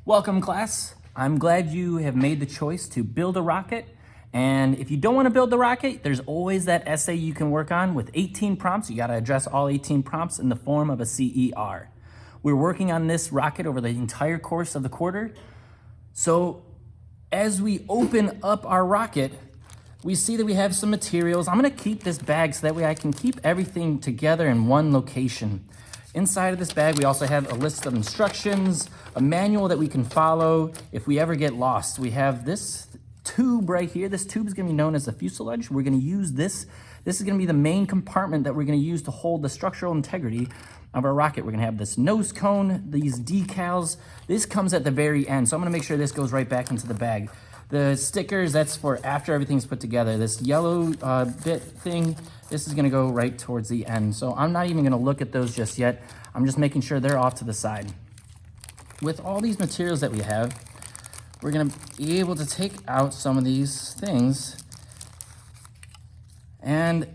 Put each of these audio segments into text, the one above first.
Welcome, class. I'm glad you have made the choice to build a rocket. And if you don't want to build the rocket, there's always that essay you can work on with 18 prompts. You got to address all 18 prompts in the form of a CER. We're working on this rocket over the entire course of the quarter. So as we open up our rocket, we see that we have some materials. I'm going to keep this bag so that way I can keep everything together in one location. Inside of this bag, we also have a list of instructions, a manual that we can follow if we ever get lost. We have this tube right here. This tube is going to be known as the fuselage. We're going to use this. This is going to be the main compartment that we're going to use to hold the structural integrity of our rocket. We're going to have this nose cone, these decals. This comes at the very end, so I'm going to make sure this goes right back into the bag. The stickers, that's for after everything's put together. This yellow bit thing, this is gonna go right towards the end. So I'm not even gonna look at those just yet. I'm just making sure they're off to the side. With all these materials that we have, we're gonna be able to take out some of these things. And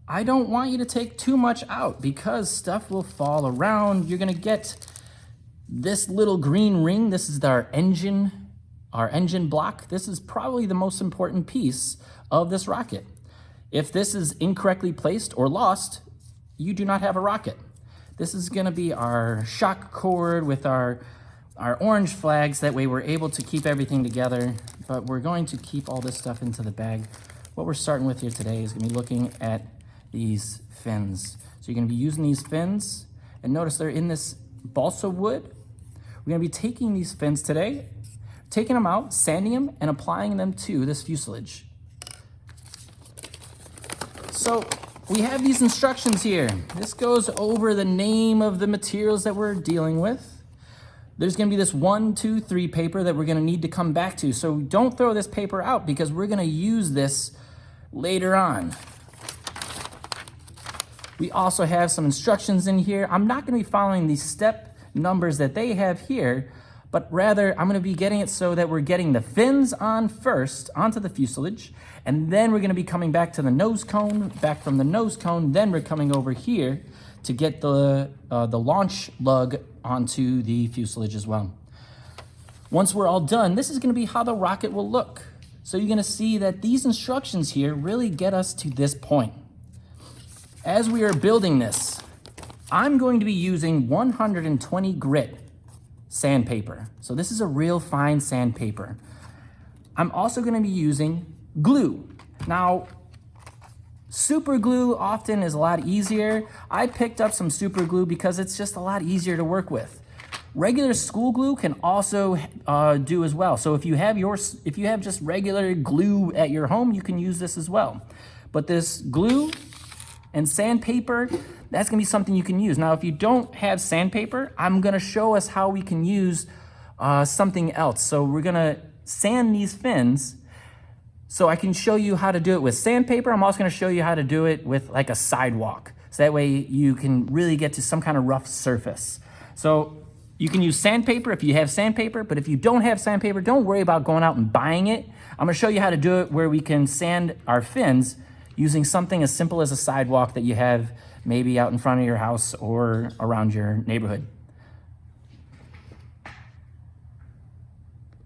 I don't want you to take too much out because stuff will fall around. You're gonna get this little green ring. This is our engine block. This is probably the most important piece of this rocket. If this is incorrectly placed or lost, you do not have a rocket. This is gonna be our shock cord with our orange flags. That way we're able to keep everything together, but we're going to keep all this stuff into the bag. What we're starting with here today is gonna be looking at these fins. So you're gonna be using these fins, and notice they're in this balsa wood. We're gonna be taking these fins today, taking them out, sanding them, and applying them to this fuselage. So we have these instructions here. This goes over the name of the materials that we're dealing with. There's gonna be this 1, 2, 3 paper that we're gonna need to come back to. So don't throw this paper out because we're gonna use this later on. We also have some instructions in here. I'm not gonna be following these step numbers that they have here, but rather I'm gonna be getting it so that we're getting the fins on first onto the fuselage, and then we're gonna be coming back to the nose cone, back from the nose cone, then we're coming over here to get the launch lug onto the fuselage as well. Once we're all done, this is gonna be how the rocket will look. So you're gonna see that these instructions here really get us to this point. As we are building this, I'm going to be using 120 grit sandpaper. So this is a real fine sandpaper. I'm also going to be using glue. Now, super glue often is a lot easier. I picked up some super glue because it's just a lot easier to work with. Regular school glue can also do as well. So if you have just regular glue at your home, you can use this as well. But this glue and sandpaper, that's gonna be something you can use. Now, if you don't have sandpaper, I'm gonna show us how we can use something else. So we're gonna sand these fins. So I can show you how to do it with sandpaper. I'm also gonna show you how to do it with like a sidewalk. So that way you can really get to some kind of rough surface. So you can use sandpaper if you have sandpaper, but if you don't have sandpaper, don't worry about going out and buying it. I'm gonna show you how to do it where we can sand our fins using something as simple as a sidewalk that you have maybe out in front of your house or around your neighborhood.